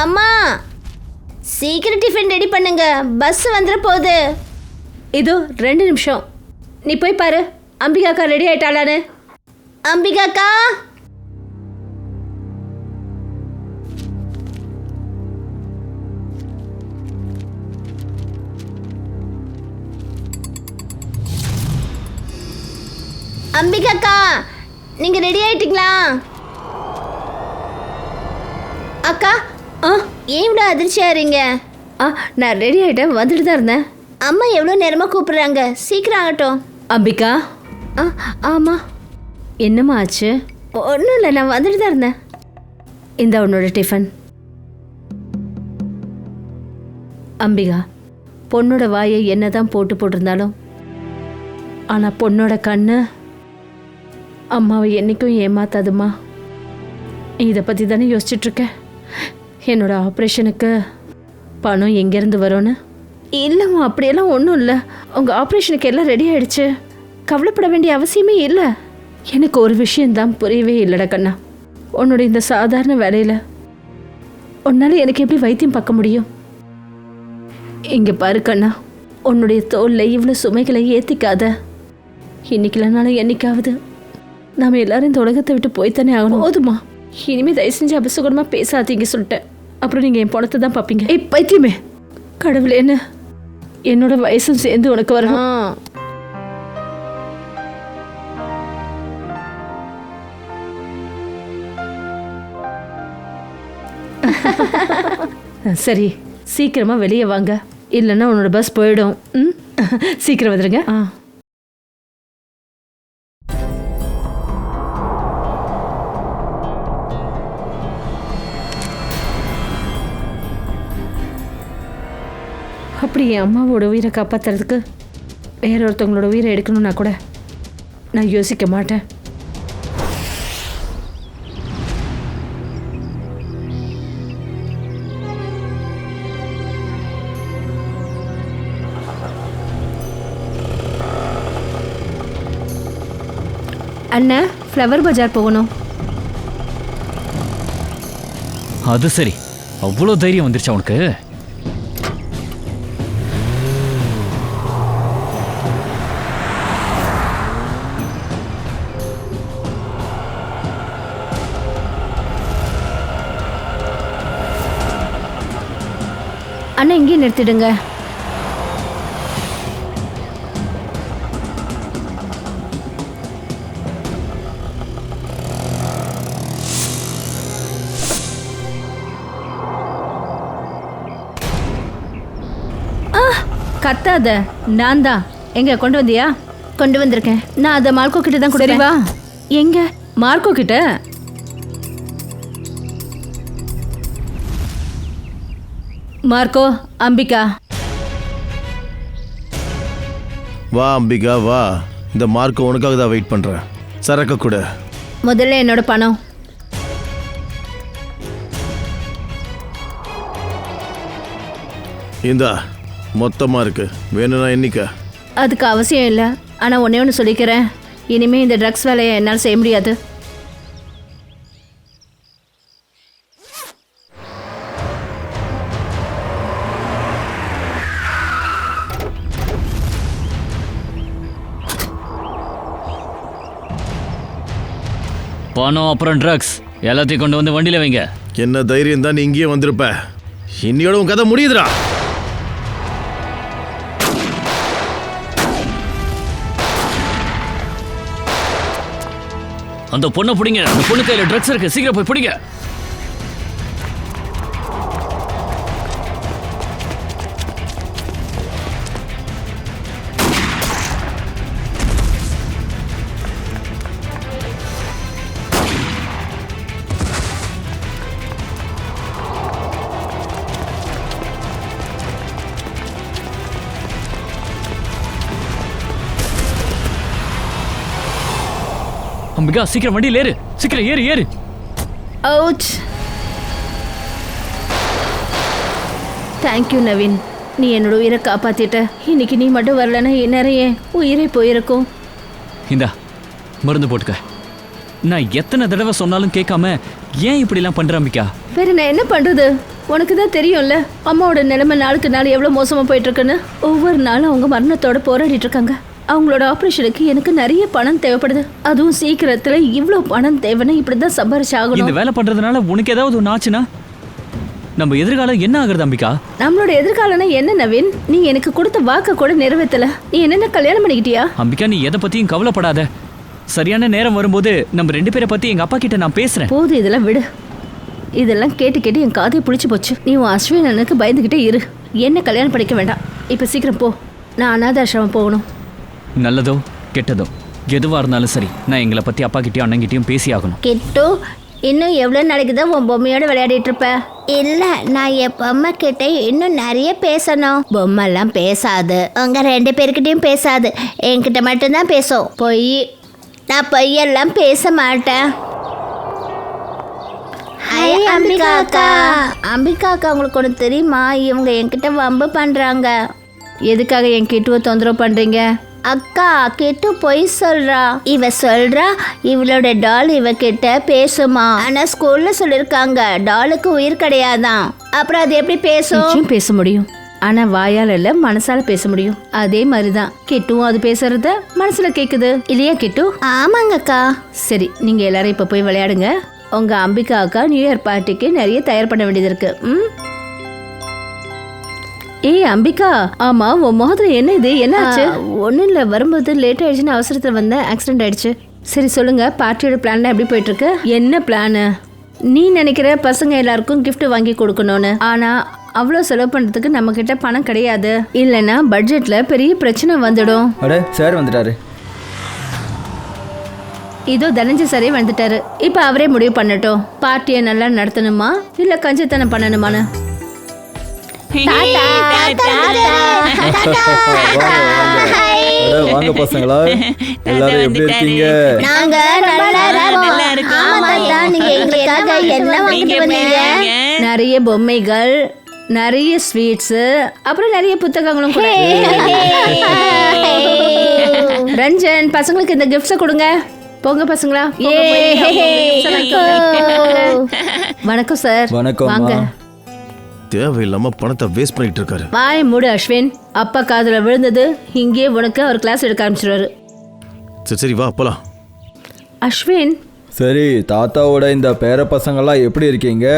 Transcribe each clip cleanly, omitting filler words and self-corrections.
அம்மா சீக்கிரம் tiffin ready பண்ணுங்க, பஸ் வந்துட போகுது. இதோ 2 நிமிஷம். நீ போய் பாரு அம்பிகாக்கா ரெடி ஆயிட்டாளான்னு. அம்பிகாக்கா, அம்பிகாக்கா நீங்க ரெடி ஆயிட்டீங்களா? அக்கா, ஏன் இவ்வளோ அதிர்ச்சியா இருங்க? நான் ரெடி ஆயிட்டேன், வந்துட்டு தான் இருந்தேன். அம்மா எவ்வளோ நேரமாக கூப்பிடுறாங்க, சீக்கிரம் ஆகட்டும். அம்பிகா. ஆமாம், என்னம்மா ஆச்சு? ஒன்றும் இல்லை, நான் வந்துட்டு தான் இருந்தேன். இந்த உன்னோட டிஃபன். அம்பிகா, பொண்ணோட வாயை என்னதான் போட்டிருந்தாலும் ஆனால் பொண்ணோட கண்ணு அம்மாவை என்றைக்கும் ஏமாத்தாதுமா. இதை பற்றி தானே யோசிச்சுட்ருக்கேன். என்னோட ஆப்ரேஷனுக்கு பணம் எங்கேருந்து வரும்னு. இல்லைம்மா, அப்படியெல்லாம் ஒன்றும் இல்லை. உங்கள் ஆப்ரேஷனுக்கு எல்லாம் ரெடி ஆகிடுச்சு, கவலைப்பட வேண்டிய அவசியமே இல்லை. எனக்கு ஒரு விஷயந்தான் புரியவே இல்லைடா கண்ணா. உன்னோட இந்த சாதாரண வேலையில் உன்னால் எனக்கு எப்படி வைத்தியம் பார்க்க முடியும்? இங்கே பாரு கண்ணா, உன்னுடைய தோளில் இவ்வளோ சுமைகளை ஏற்றிக்காத. இன்னைக்கு இல்லைனாலும் என்னைக்காவது நாம் எல்லாரும் இந்த உலகத்தை விட்டு போய்த்தானே ஆகணும். போதுமா, இனிமேல் தயவு செஞ்சு அபசகுணமாக பேசாதீங்க சொல்லிட்டேன். அப்புறம் நீங்கள் என் பணத்தை தான் பார்ப்பீங்க. பைத்தியமே, கடவுளே, என்ன என்னோட வயசும் சேர்ந்து உனக்கு வரணும். சரி, சீக்கிரமா வெளியே வாங்க, இல்லைன்னா உன்னோட பஸ் போயிடும். சீக்கிரம் வந்துடுங்க. அப்படி என் அம்மாவோட உயிரை காப்பாற்றுறதுக்கு வேற ஒருத்தவங்களோட உயிரை எடுக்கணும்னா கூட நான் யோசிக்க மாட்டேன். அண்ணா, ஃப்ளவர் பஜார் போகணும். அது சரி, அவ்வளோ தைரியம் வந்துருச்சா உனக்கு? அண்ணா, இங்கே நிறுத்திடுங்க. கத்தாத, நான் தான். எங்க கொண்டு வந்தியா? கொண்டு வந்திருக்கேன். நான் அதை மார்க்கோ கிட்ட தான் கொடுத்தேன். வா. எங்க மார்க்கோ கிட்ட? மார்க்கோ, அம்பிகா. வா அம்பிகா வா, இந்த மார்க்கோ உனக்காக தான் வெயிட் பண்றேன். சரக்கு கூட. முதல்ல என்னோட பணம். இந்தா, மொத்தமா இருக்கு, வேணும்னா எண்ணிக்க. அதுக்கு அவசியம் இல்லை, ஆனால் ஒன்னே ஒன்று சொல்லிக்கிறேன், இனிமேல் இந்த ட்ரக்ஸ் வேலையை என்னால் செய்ய முடியாது. பணம் அப்புறம் ட்ரக்ஸ் எல்லாத்தையும் கொண்டு வந்து வண்டியில வைங்க. என்ன தைரியம் தான் நீ இங்கேயே வந்திருப்ப? இன்னையோட உன் கதை முடியுதுடா. அந்த பொண்ணை பிடிங்க, அந்த பொண்ணு கையில ட்ரக்ஸ் இருக்கு, சீக்கிரம் போய் பிடிங்க. அம்பிகா, சீக்கிரம் வண்டியில் ஏறு, சீக்கிரம் ஏறு ஏறு. அவுட். தேங்க்யூ நவீன், நீ என்னோட உயிரை காப்பாத்திட்ட. இன்னைக்கு நீ மட்டும் வரலன்னா இந்நேரம் என் உயிரை போயிருக்கும். இந்தா மருந்து போட்டுக்க. நான் எத்தனை தடவை சொன்னாலும் கேட்காம ஏன் இப்படிலாம் பண்ற அம்பிகா? வேற நான் என்ன பண்றது? உனக்கு தான் தெரியும்ல அம்மாவோட நிலைமை நாளுக்கு நாள் எவ்வளோ மோசமாக போயிட்டு இருக்குன்னு. ஒவ்வொரு நாளும் அவங்க மரணத்தோட போராடிட்டு இருக்காங்க. அவங்களோட ஆப்ரேஷனுக்கு எனக்கு நிறைய பணம் தேவைப்படுது. அதுவும் சீக்கிரத்துல இவ்வளோ பணம் தேவைன்னு இப்படிதான் சம்பாரிச்சாகணும். இந்த வேலை பண்றதுனால உனக்கு ஏதாவது ஒன்று ஆச்சுன்னா நம்ம எதிர்காலம் என்ன ஆகுறது அம்பிகா? நம்மளோட எதிர்காலம்னா என்ன நவீன்? நீ எனக்கு கொடுத்த வாக்க கூட நிறைவேற்றல. நீ என்ன கல்யாணம் பண்ணிக்கிட்டியா? அம்பிகா, நீ எதை பத்தியும் கவலைப்படாத. சரியான நேரம் வரும்போது நம்ம 2 பேரை பத்தி எங்க அப்பா கிட்ட நான் பேசுறேன். போது, இதெல்லாம் விடு. இதெல்லாம் கேட்டு கேட்டு என் காதை பிடிச்சி போச்சு. நீ உன் அஸ்வின் அண்ணனுக்கு பயந்துகிட்டே இரு. என்ன கல்யாணம் பண்ணிக்க வேண்டாம். இப்ப சீக்கிரம் போ. நான் அனாதாசிரமம் போகணும். நல்லதோ கெட்டதோ எதுவா இருந்தாலும் சரி, நான் எங்களை பத்தி அப்பா கிட்டயும் அண்ணங்கிட்டயும் பேசி ஆகணும். கிட்டு, இன்னும் எவ்வளோ நாளைக்கு தான் உன் பொம்மையோட விளையாடிட்டு இருப்ப? இல்லை, நான் என் பொம்மை கிட்ட இன்னும் நிறைய பேசணும். பொம்மைலாம் பேசாது, உங்க 2 பேர்கிட்டயும் பேசாது, என்கிட்ட மட்டும்தான் பேசும். நான் பொய்யெல்லாம் பேச மாட்டேன். ஹாய் அம்பிகா அக்கா. அம்பிகா அக்கா, உங்களுக்கு ஒன்று தெரியுமா? இவங்க என்கிட்ட வம்பு பண்றாங்க. எதுக்காக என் கிட்டுவை தொந்தரவு பண்றீங்க? அக்கா, கிட்டு பொய் சொல்றா. இவ சொல்றா இவளோட டால் இவகிட்ட பேசுமா. ஆனா ஸ்கூல்ல சொல்லிருக்காங்க டாலுக்கு உயிர் கிடையாதான். அப்புறம் அது எப்படி பேசும்? நிச்சயம் பேச முடியும். ஆனா வாயால இல்ல, மனசால பேச முடியும். அதே மாதிரிதான் கிட்டுவும் அது பேசுறத மனசுல கேக்குது இல்லையா கிட்டு? ஆமாங்க அக்கா. சரி, நீங்க எல்லாரும் இப்ப போய் விளையாடுங்க. உங்க அம்பிகா அக்கா நியூ இயர் பார்ட்டிக்கு நிறைய தயார் பண்ண வேண்டியது இருக்கு. ஏய் அம்பிகா, ஆமா உன் முகத்துல என்ன இது? என்ன ஆச்சு? ஒன்றும் இல்லை, வரும்போது லேட் ஆயிடுச்சுன்னு அவசரத்தில் வந்தேன், ஆக்சிடென்ட் ஆயிடுச்சு. சரி சொல்லுங்க, பார்ட்டியோட பிளான்லாம் எப்படி போயிட்டு இருக்கு? என்ன பிளானு? நீ நினைக்கிற பசங்க எல்லாருக்கும் gift வாங்கி கொடுக்கணும்னு. ஆனா அவ்வளோ செலவு பண்ணுறதுக்கு நம்ம கிட்ட பணம் கிடையாது. இல்லைன்னா பட்ஜெட்ல பெரிய பிரச்சனை வந்துடும். அட சார் வந்துட்டாரு. இதோ தனஞ்சு சரே வந்துட்டாரு. இப்போ அவரே முடிவு பண்ணட்டும், பார்ட்டியை நல்லா நடத்தணுமா இல்லை கஞ்சத்தனம் பண்ணணுமான்னு. வாங்க பசங்களா, எல்லாரும் எப்படி இருக்கீங்க? நாங்க நல்லா இருக்கோம். ஆமா தாத்தா, நீங்க எங்களுக்காக என்ன வாங்கிட்டு வந்தீங்க? நிறைய பொம்மைகள், நிறைய ஸ்வீட்ஸ், அப்புறம் நிறைய புத்தகங்களும் கூட. ரஞ்சன், பசங்களுக்கு இந்த கிஃப்ட்ஸை கொடுங்க. போங்க பசங்களா. வணக்கம் சார். வணக்கம். வாங்க. தேவையில்லாம பணத்தை வேஸ்ட் பண்ணிட்டு இருக்காரு. வாய் மூடு அஸ்வின். அப்பா காதுல விழுந்தது, இங்கே உனக்கு அவர் கிளாஸ் எடுக்க ஆரம்பிச்சிருவாரு. சரி வா போலாம். அஸ்வின். சரி, தாத்தாவோட இந்த பேர பசங்கள்லாம் எப்படி இருக்கீங்க?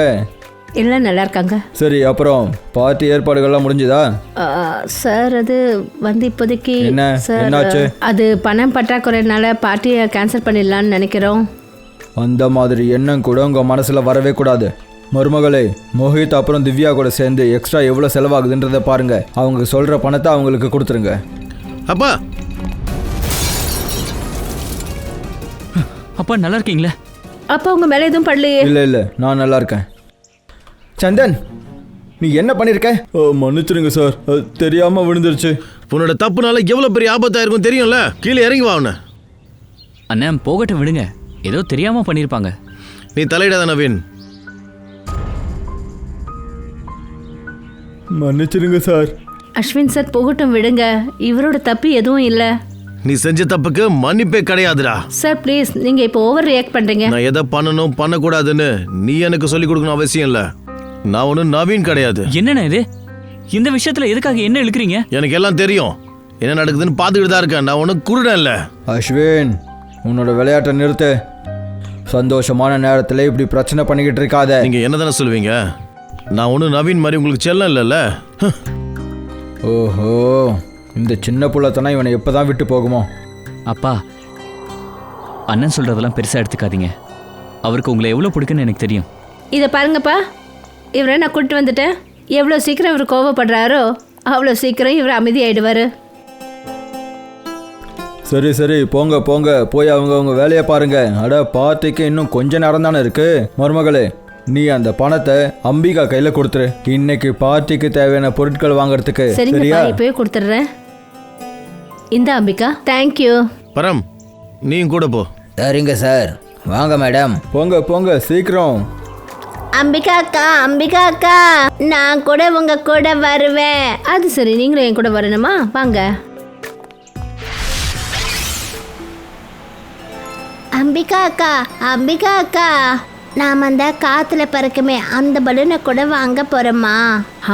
எல்லாம் நல்லா இருக்காங்க. சரி, அப்புறம் பார்ட்டி ஏற்பாடுகள்லாம் முடிஞ்சுதா? சார், அது வந்து இப்போதைக்கு என்னாச்சு? அது பணம் பற்றாக்குறைனால பார்ட்டியை கேன்சல் பண்ணிடலான்னு நினைக்கிறோம். அந்த மாதிரி எண்ணம் கூட உங்க மனசுல வரவே கூடாது. மருமகளே, மோஹித் அப்புறம் திவ்யா கூட சேர்ந்து எக்ஸ்ட்ரா எவ்வளோ செலவாகுதுன்றதை பாருங்க. அவங்க சொல்ற பணத்தை அவங்களுக்கு கொடுத்துருங்க. அப்பா அப்பா நல்லா இருக்கீங்களா? அப்பா உங்க மேலே எதுவும் படலையே? இல்லை, நான் நல்லா இருக்கேன். சந்தன், நீ என்ன பண்ணிருக்க? மன்னிச்சிருங்க சார், தெரியாம விழுந்துருச்சு. உன்னோட தப்புனால எவ்வளவு பெரிய ஆபத்தா இருக்கும் தெரியும்ல. கீழே இறங்கி வா. அவனை அண்ணன் போகட்டும், விடுங்க. ஏதோ தெரியாம பண்ணிருப்பாங்க. நீ தலையிடாத நவீன். மன்னிச்சிருங்க சார். அஸ்வின் சார், போகட்டும், விடுங்க. இவரோட தப்பு எதுவும் இல்லை. நீ செஞ்ச தப்புக்கு மன்னிப்பே கிடையாதுடா. சார் ப்ளீஸ், நீங்க இப்போ ஓவர் ரியாக்ட் பண்றீங்க. நான் எதை பண்ணணும் பண்ணக்கூடாதுன்னு நீ எனக்கு சொல்லி கொடுக்கணும் அவசியம் இல்லை. நான் ஒன்றும் நவீன் கிடையாது. என்னண்ணா இது? இந்த விஷயத்துல எதுக்காக என்ன இழுக்கிறீங்க? எனக்கு எல்லாம் தெரியும், என்ன நடக்குதுன்னு பார்த்துக்கிட்டு தான் இருக்கேன். நான் ஒன்றும் குருடன் இல்லை. அஸ்வின், உன்னோட விளையாட்டை நிறுத்து. சந்தோஷமான நேரத்தில் இப்படி பிரச்சனை பண்ணிக்கிட்டு இருக்காத. நீங்க என்ன தானே சொல்லுவீங்க? நான் ஒன்றும் நவீன் மாதிரி உங்களுக்கு செல்லம் இல்லைல்ல. ஓஹோ, இந்த சின்ன புள்ளத்தனா இவனை எப்போதான் விட்டு போகுமோ? அப்பா, அண்ணன் சொல்றதெல்லாம் பெருசா எடுத்துக்காதீங்க. அவருக்கு உங்களை எவ்வளோ பிடிக்குன்னு எனக்கு தெரியும். இதை பாருங்கப்பா, இவரை நான் கூப்பிட்டு வந்துட்டேன். எவ்வளோ சீக்கிரம் இவர் கோவப்படுறாரோ அவ்வளோ சீக்கிரம் இவர் அமைதியாயிடுவார். சரி, போங்க போய் அவங்க வேலையை பாருங்க. அட, பார்ட்டிக்கு இன்னும் கொஞ்ச நேரம் தானே இருக்கு. மருமகளே, நீ அந்த பணத்தை அம்பிகா கையில கொடுத்துரு. இன்னைக்கு பார்ட்டிக்கு தேவையான பொருட்கள் வாங்குறதுக்கு. சரியா? இப்பவே கொடுத்துட்றேன். இந்த அம்பிகா, தேங்க்யூ. பரம், நீயும் கூட போ. சரிங்க சார். வாங்க மேடம். போங்க சீக்கிரம். அம்பிகா அக்கா, நான் கூட உங்க கூட வருவேன். அது சரி, நீங்களும் என் கூட வரணுமா? வாங்க. அம்பிகா அக்கா, நாம அந்த காத்துல பறக்குமே அந்த பலூனை கூட வாங்க போறோமா?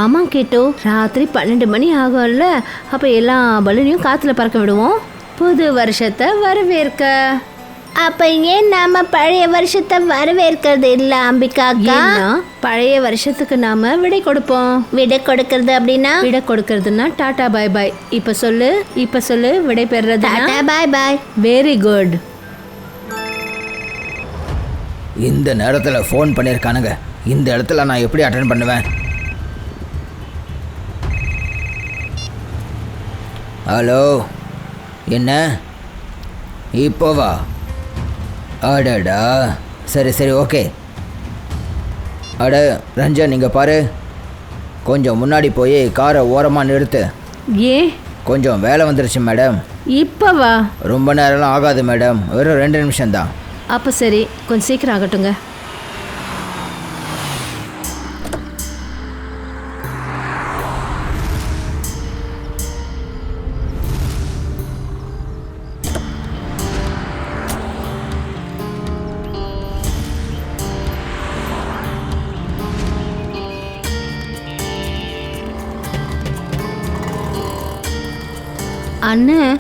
ஆமாம் கிட்டு, ராத்திரி 12 மணி ஆகும்ல, அப்போ எல்லா பலூனையும் காற்றுல பறக்க விடுவோம், புது வருஷத்தை வரவேற்க. அப்ப ஏன் நாம பழைய வருஷத்தை வரவேற்கிறது இல்ல அம்பிகா அக்கா? ஏன்னா பழைய வருஷத்துக்கு நாம விடை கொடுப்போம். விடை கொடுக்கறது அப்படின்னா? விடை கொடுக்கறதுன்னா டாடா பாய் பாய். இப்ப சொல்லு விடை பெறுறது. Tata bye bye. Very good. இந்த நேரத்தில் ஃபோன் பண்ணியிருக்கானுங்க. இந்த இடத்துல நான் எப்படி அட்டென்ட் பண்ணுவேன்? ஹலோ, என்ன இப்போவா? அடடா, சரி ஓகே. அட ரஞ்சன், நீங்கள் பாரு, கொஞ்சம் முன்னாடி போய் காரை ஓரமாக நிறுத்து. ஏன்? கொஞ்சம் வேலை வந்துருச்சு மேடம். இப்பவா? ரொம்ப நேரம்லாம் ஆகாது மேடம், வெறும் 2 நிமிஷம்தான். அப்போ சரி, கொஞ்சம் சீக்கிரம் ஆகட்டுங்க. அண்ணன்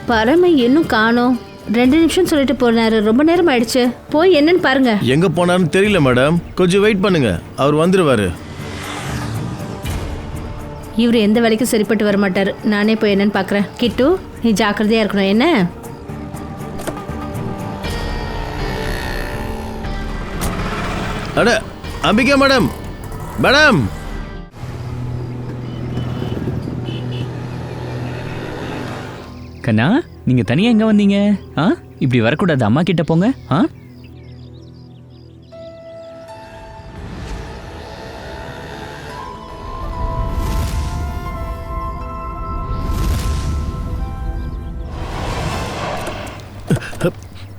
பரமை இன்னும் காணோம். 2 நிமிஷம் சொல்லிட்டு போனாரு, ரொம்ப நேரம் ஆயிடுச்சு. போய் என்னன்னு பாருங்க. எங்க போனாருன்னு தெரியல மேடம், கொஞ்சம் வெயிட் பண்ணுங்க, அவர் வந்துருவாரு. இவர் எந்த வேலைக்கும் சரிப்பட்டு வர மாட்டாரு. நானே போய் என்னன்னு பார்க்குறேன். கிட்டு, நீ ஜாக்கிரதையா இருக்கணும் என்ன? அட அம்பிகா மேடம், மேடம். கண்ணா, நீங்க தனியா எங்க வந்தீங்க? இப்படி வரக்கூடாது, அம்மா கிட்ட போங்க.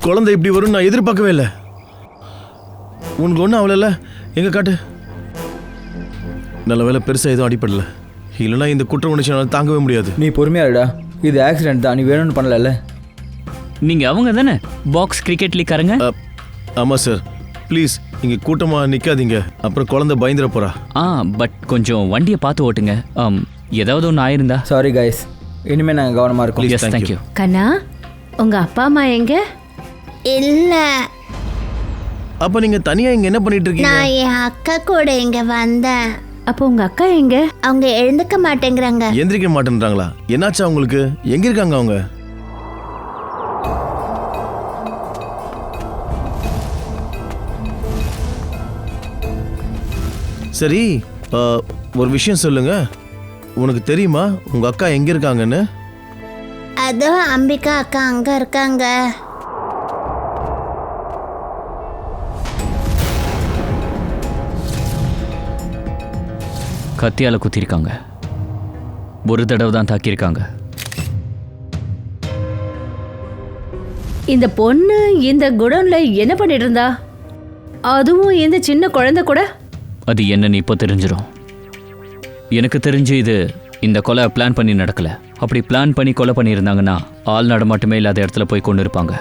குழந்தை இப்படி வரும் நான் எதிர்பார்க்கவே இல்லை. உனக்கு ஒன்றும் அவள எங்க காட்டு. நல்ல வேலை பெருசாக எதுவும் அடிப்படல, இல்லைன்னா இந்த குற்ற உணர்ச்சியால் தாங்கவே முடியாது. நீ பொறுமையா இருடா, இது ஆக்சிடென்ட் தான், நீ வேணும்னு பண்ணல. நீங்க அவங்க தானே பாக்ஸ் கிரிக்கெட் லீக்காரங்க? ஆமாம் சார், ப்ளீஸ் இங்கே கூட்டமாக நிற்காதீங்க, அப்புறம் குழந்தை பயந்துட போறா. பட் கொஞ்சம் வண்டியை பார்த்து ஓட்டுங்க. ஏதாவது ஒன்று ஆயிருந்தா. சாரி கைஸ், இனிமேல் நாங்கள் கவனமாக இருக்கோம். Yes, thank you. கண்ணா, உங்க அப்பா அம்மா எங்க? இல்ல, அப்போ நீங்கள் தனியாக இங்கே என்ன பண்ணிட்டு இருக்கீங்க? நான் என் அக்கா கூட இங்க வந்தேன். அப்போ உங்க அக்கா எங்க? அவங்க எழுந்துக்க மாட்டேங்கிறாங்க. எந்திரிக்க மாட்டேன்றாங்களா? என்னாச்சா அவங்களுக்கு? எங்க இருக்காங்க அவங்க? சரி, ஒரு விஷயம் சொல்லுங்க, உனக்கு தெரியுமா உங்க அக்கா எங்க இருக்காங்கன்னு? அதோ அம்பிகா அக்கா அங்க இருக்காங்க. கத்தியால குத்திருக்காங்க, ஒரு தடவை தான் தாக்கியிருக்காங்க. இந்த பொண்ணு இந்த குடோன்ல என்ன பண்ணிட்டு இருந்தா? அதுவும் இந்த சின்ன குழந்தை கூட? அது என்னன்னு இப்போ தெரிஞ்சிடும். எனக்கு தெரிஞ்சு இது இந்த கொலை பிளான் பண்ணி நடக்கல. அப்படி பிளான் பண்ணி கொலை பண்ணியிருந்தாங்கன்னா ஆள் நடமாட்டமே இல்லாத இடத்துல போய் கொண்டு இருப்பாங்க.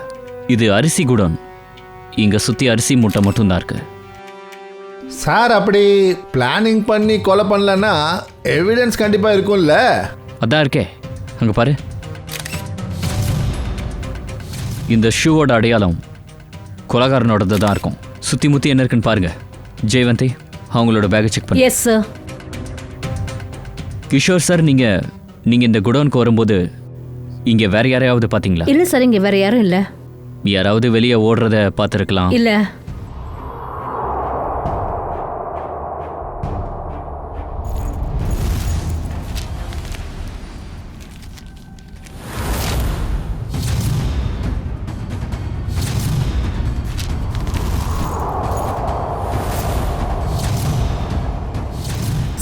இது அரிசி குடோன், இங்க சுத்தி அரிசி மூட்டை மட்டும்தான் இருக்கு. சார், அப்படி பிளானிங் பண்ணி கொலை பண்ணலன்னா எவிடன்ஸ் கண்டிப்பாக இருக்கும்ல? அதான் இருக்கே, அங்கே பாரு. இந்த ஷூவோட அடையாளம் கொலகாரனோடது தான் இருக்கும். சுற்றி முற்றி என்ன இருக்குன்னு பாருங்க. ஜெயவந்தி, அவங்களோட பேக்கை செக் பண்ணு. Yes sir. கிஷோர் சார், நீங்கள் இந்த குடோனுக்கு வரும்போது இங்கே வேற யாரையாவது பார்த்தீங்களா? இல்லை சார், இங்கே வேற யாரும் இல்லை. யாராவது வெளியே ஓடுறத பார்த்துருக்கலாம். இல்லை.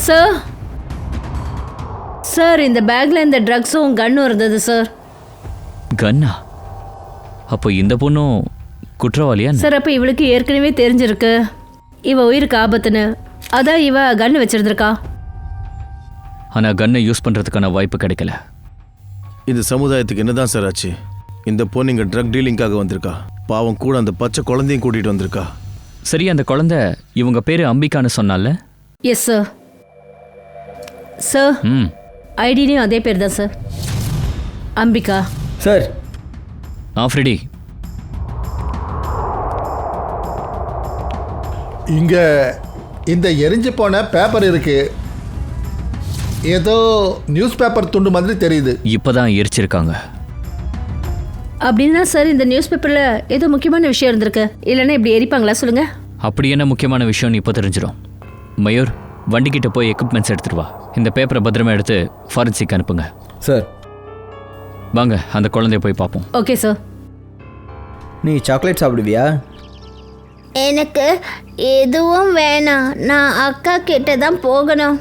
சார், சார், இந்த பேக்ல இந்த ட்ரக்ஸும் கன்னும் இருந்தது சார். கன்னா? அப்போ இந்த பொண்ணும் குற்றவாளியா? சார், அப்போ இவளுக்கு ஏற்கனவே தெரிஞ்சிருக்கு இவ உயிருக்கு ஆபத்துன்னு, அதான் இவ கன்னு வச்சிருந்திருக்கா. ஆனால் கன்னை யூஸ் பண்ணுறதுக்கான வாய்ப்பு கிடைக்கல. இந்த சமுதாயத்துக்கு என்னதான் சார் ஆச்சு? இந்த பொண்ணு இங்கே ட்ரக் டீலிங்காக வந்திருக்கா. பாவம், கூட அந்த பச்சை குழந்தையும் கூட்டிகிட்டு வந்திருக்கா. சரி, அந்த குழந்தை இவங்க பேரு அம்பிகான்னு சொன்னால? Yes sir. சார், ம். ஐடிலையும் அதே பேர் தான் சார், அம்பிகா. சார், ஆஃப்ரிடி, இங்க இந்த எரிஞ்சு போன பேப்பர் இருக்கு. ஏதோ நியூஸ் பேப்பர் துண்டு மாதிரி தெரியுது. இப்பதான் எரிச்சிருக்காங்க. அப்படின்னா சார் இந்த நியூஸ் பேப்பரில் ஏதோ முக்கியமான விஷயம் இருந்திருக்கு, இல்லைன்னா இப்படி எரிப்பாங்களா சொல்லுங்க? அப்படி என்ன முக்கியமான விஷயம்னு இப்போ தெரிஞ்சிடும். மயூர், வண்டிக்கிட்ட போய் எக்யூப்மெண்ட்ஸ் எடுத்துட்டு வா. இந்த பேப்பரை பத்திரமா எடுத்து ஃபாரன்சிக் அனுப்புங்க. சார். வாங்க, அந்த குழந்தைய போய் பார்ப்போம். Okay sir. நீ சாக்லேட் சாப்பிடுவியா? எனக்கு எதுவும் வேணாம், நான் அக்கா கிட்ட தான் போகணும்.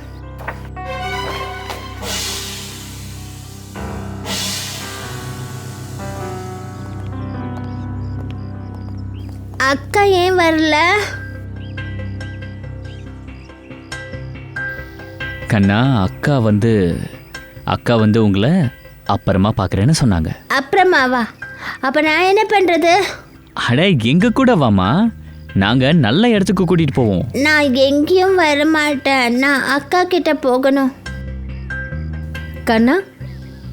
அக்கா ஏன் வரல? கண்ணா, அக்கா வந்து உங்களை அப்புறமா பார்க்குறேன்னு சொன்னாங்க. அப்புறமாவா? அப்ப நான் என்ன பண்றது? அட, எங்க கூட வாமா, நாங்க நல்ல இடத்துக்கு கூட்டிட்டு போவோம். நான் எங்கேயும் வர மாட்டேன், நான் அக்கா கிட்ட போகணும். கண்ணா,